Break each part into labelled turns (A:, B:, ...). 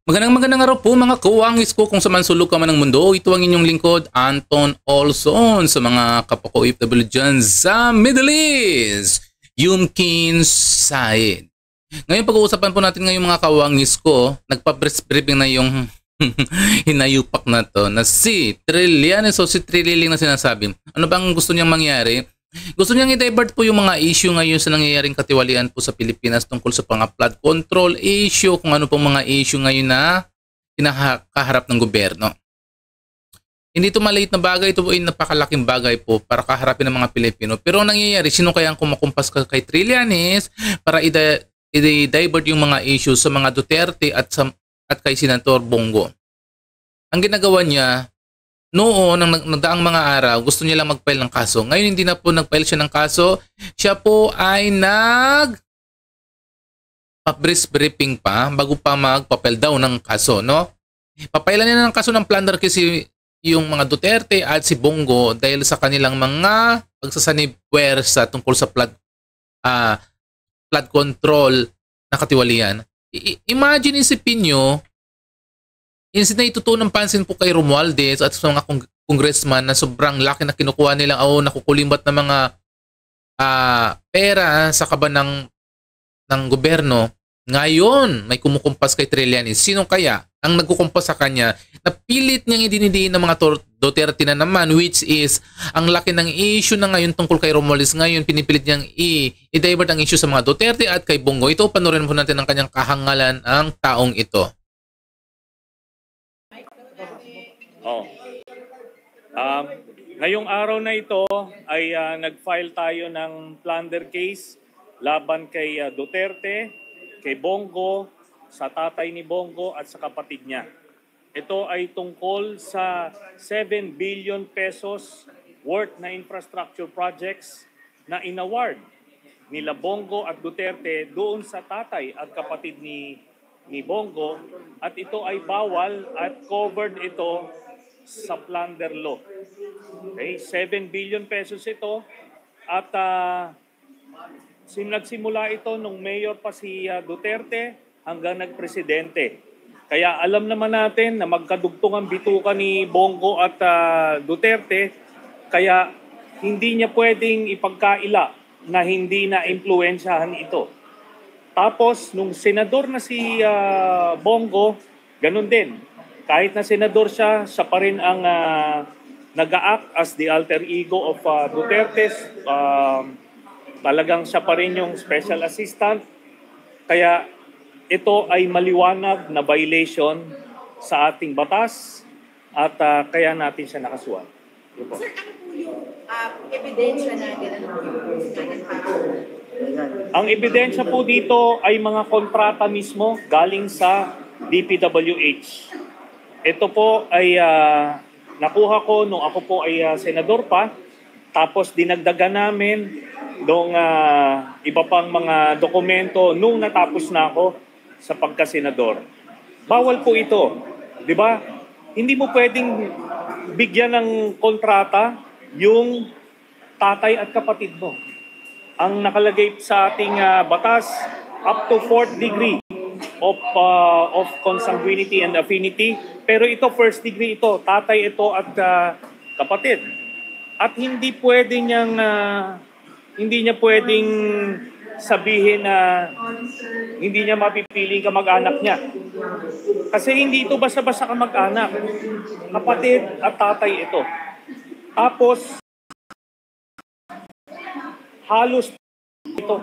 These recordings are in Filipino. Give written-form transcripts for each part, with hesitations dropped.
A: Magandang araw po mga kawangis ko kung saan sulok ka man ng mundo. Ito ang inyong lingkod, Anton Olson, sa mga kapwa ko OFW dyan sa Middle East. Yumkin Said. Ngayon pag-uusapan po natin ngayon mga kawangis ko, nagpa-briefing na yung hinayupak na to na si Trillanes o si Trililing na sinasabi. Ano bang gusto niyang mangyari? Gusto niyang i-divert po yung mga issue ngayon sa nangyayaring katiwalian po sa Pilipinas tungkol sa flood control issue, kung ano pong mga issue ngayon na kinakaharap ng gobyerno. Hindi ito maliit na bagay, ito po ay napakalaking bagay po para kaharapin ng mga Pilipino. Pero ang nangyayari, sino kaya ang kumakumpas kay Trillanes para i-divert yung mga issues sa mga Duterte at kay Senator Bongo? Ang ginagawa niya, noon, nang nagdaang mga araw, gusto niya lang mag-file ng kaso. Ngayon, hindi na po nag-file siya ng kaso. Siya po ay briefing pa bago pa mag-file daw ng kaso, no? Papailan niya ng kaso ng plunder kasi yung mga Duterte at si Bongo dahil sa kanilang mga pagsasanib puwersa tungkol sa flood control na katiwalian. Imagine isipin nyo, instead na itutunan pansin po kay Romualdez at sa mga congressman na sobrang laki na kinukuha nilang nakukulimbat na mga pera sa kaban ng gobyerno. Ngayon, may kumukumpas kay Trillanes. Sino kaya ang nagkukumpas sa kanya? Napilit niyang idinidiin ng mga Duterte na naman, which is ang laki ng issue na ngayon tungkol kay Romualdez. Ngayon, pinipilit niyang i-divert ang issue sa mga Duterte at kay Bongo. Ito, panurin po natin ang kanyang kahangalan ang taong ito.
B: Ngayong araw na ito ay nag-file tayo ng plunder case laban kay Duterte, kay Bongo, sa tatay ni Bongo at sa kapatid niya. Ito ay tungkol sa 7 billion pesos worth na infrastructure projects na inaward nila Bongo at Duterte doon sa tatay at kapatid ni Bongo, at ito ay bawal at covered ito sa plunder law. Okay, 7 billion pesos ito at nagsimula ito nung mayor pa si Duterte hanggang nagpresidente. Kaya alam naman natin na magkadugtong ang bituka ni Bongo at Duterte, kaya hindi niya pwedeng ipagkaila na hindi na impluwensyahan ito. Tapos nung senador na si Bongo, ganun din. Kahit na senador siya, siya pa rin ang nag-a-act as the alter ego of Duterte. Talagang siya pa rin yung special assistant. Kaya ito ay maliwanag na violation sa ating batas at kaya natin siya nakasuhan.
C: Sir, ano po yung ebidensya na
B: Ang ebidensya po dito ay mga kontrata mismo galing sa DPWH. Ito po ay nakuha ko nung ako po ay senador pa. Tapos dinagdagan namin nung iba pang mga dokumento nung natapos na ako sa pagkasenador. Bawal po ito. Di ba? Hindi mo pwedeng bigyan ng kontrata yung tatay at kapatid mo. Ang nakalagay sa ating batas, up to 4th degree of consanguinity and affinity. Pero ito, first degree ito. Tatay ito at kapatid. At hindi niya pwedeng sabihin na hindi niya mapipiling kamag-anak niya. Kasi hindi ito basta-basta kamag-anak. Kapatid at tatay ito. Tapos, halos ito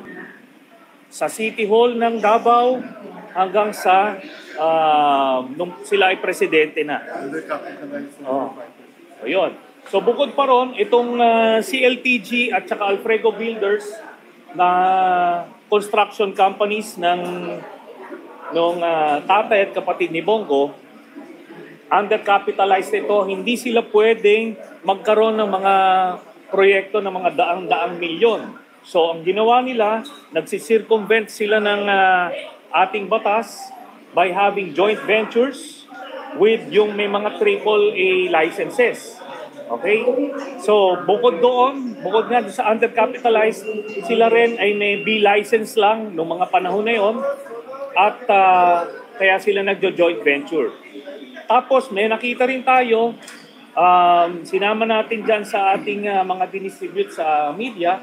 B: sa City Hall ng Davao hanggang sa nung sila ay presidente na. Ayun. So bukod pa ron, itong CLTG at saka Alfredo Builders na construction companies nung tatay at kapatid ni Bongo, undercapitalized ito. Hindi sila pwedeng magkaroon ng mga proyekto ng mga daang-daang milyon. So ang ginawa nila, nagsisircumvent sila ng ating batas by having joint ventures with yung may mga AAA licenses. Okay? So, bukod nga sa undercapitalized, sila rin ay may B license lang noong mga panahon na yon. At kaya sila nagjo-joint venture. Tapos may nakita rin tayo, sinama natin dyan sa ating mga dinistribute sa media,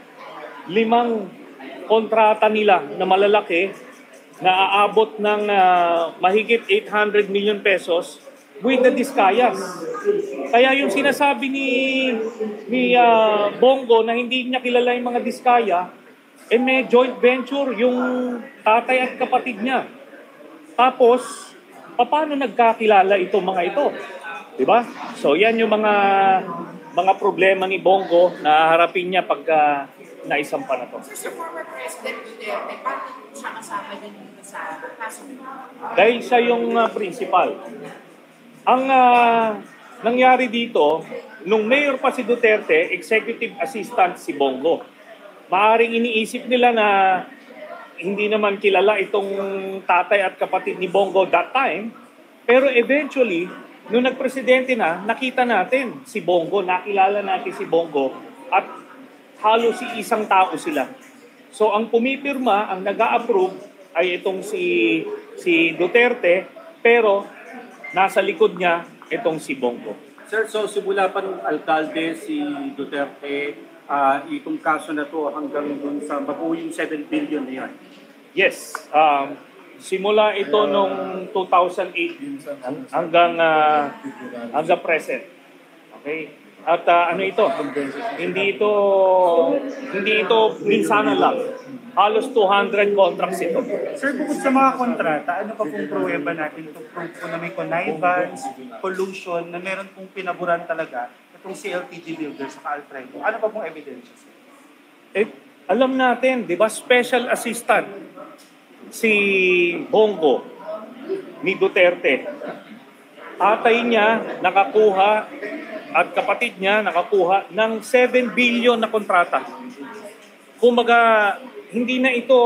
B: 5 kontrata nila na malalaki na aabot ng mahigit 800 million pesos with the Discayas. Kaya yung sinasabi ni Bongo na hindi niya kilala yung mga Discaya, may joint venture yung tatay at kapatid niya. Tapos, paano nagkakilala itong mga ito? Diba? So yan yung mga problema ni Bongo na harapin niya pagka naisampa na to.
C: So, former President Duterte, paano siya kasama din dito sa kaso?
B: Dahil siya yung principal. Ang nangyari dito, nung mayor pa si Duterte, executive assistant si Bongo. Maaring iniisip nila na hindi naman kilala itong tatay at kapatid ni Bongo that time. Pero eventually, nung nagpresidente na, nakita natin si Bongo, nakilala natin si Bongo at halos si isang tao sila. So ang pumipirma, ang nag-a-approve ay itong si Duterte, pero nasa likod niya itong si Bongo.
D: Sir, so simula pa ng alkalde si Duterte, itong kaso na to hanggang dun sa mabuo yung 7 billion na yan.
B: Yes. Simula ito nung 2008 hanggang present. Okay? At ano ito? Hindi ito minsanan lang. Halos 200 contracts ito.
E: Sir, bukod sa mga kontrata, ano pa pong pruweba natin to prove po na may connivance, collusion, na meron pong pinaburan talaga itong si LTG Builders sa Alfredo? Ano pa pong evidence?
B: Alam natin, di ba, special assistant si Bongo ni Duterte. Tatay niya nakakuha at kapatid niya nakakuha ng 7 billion na kontrata. Kumbaga, hindi na ito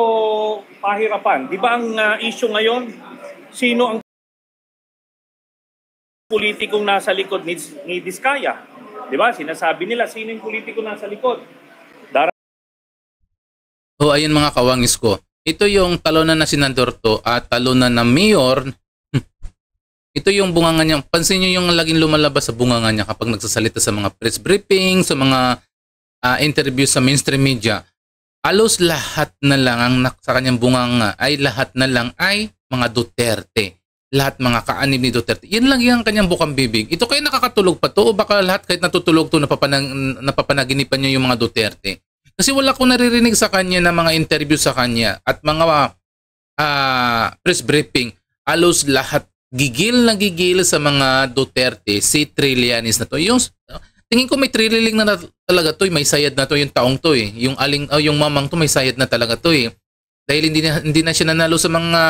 B: pahirapan. Di ba ang issue ngayon? Sino ang politikong nasa likod ni Discaya? Di ba? Sinasabi nila, sino yung politikong nasa likod?
A: Ayun mga kawangis ko. Ito yung talunan na senador to at talunan na mayor. Ito yung bunganga niya. Pansin niyo yung laging lumalabas sa bunganga niya kapag nagsasalita sa mga press briefing, sa mga interview sa mainstream media. Halos lahat na lang ang sa kanyang bunganga ay lahat na lang ay mga Duterte. Lahat mga kaanib ni Duterte. Yan lang yung kanyang bukang bibig. Ito kayo nakakatulog pa to o baka lahat kahit natutulog to napapanaginipan niyo yung mga Duterte. Kasi wala akong naririnig sa kanya na mga interview sa kanya at mga press briefing. Halos lahat gigil na gigil sa mga Duterte, si Trillanes na to. Yung, tingin ko may trilliling na talaga to, may sayad na to yung taong to eh. Yung mamang to may sayad na talaga to eh. Dahil hindi na siya nanalo sa mga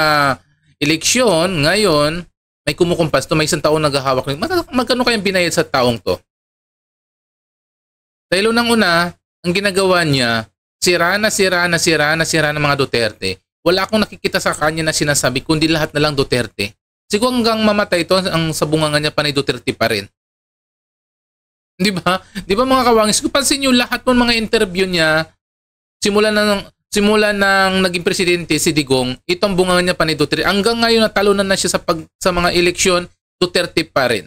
A: eleksyon, ngayon may kumukumpas to, may isang taong naghahawak. Magkano kayang binayad sa taong to? Dahil unang-una, ang ginagawa niya, sira na mga Duterte. Wala akong nakikita sa kanya na sinasabi kundi lahat na lang Duterte. Siguro hanggang mamatay ito, ang sabungangan niya panay Duterte pa rin. Di ba? Di ba mga kawangis? Kung pansin niyo lahat ng mga interview niya, simula nang naging presidente si Digong, itong bungangan niya panay Duterte. Hanggang ngayon natalunan na siya sa mga eleksyon, Duterte pa rin.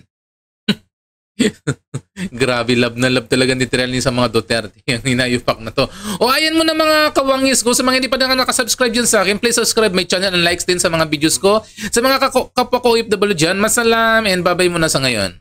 A: Grabe, love na love talaga ni Trillanes sa mga Duterte. Yung hinayupak na to. O ayan mo na mga kawangis ko. Sa mga hindi pa nakasubscribe dyan sa akin, please subscribe my channel and likes din sa mga videos ko. Sa mga kapwa ko OFW dyan, masalam and babay muna sa ngayon.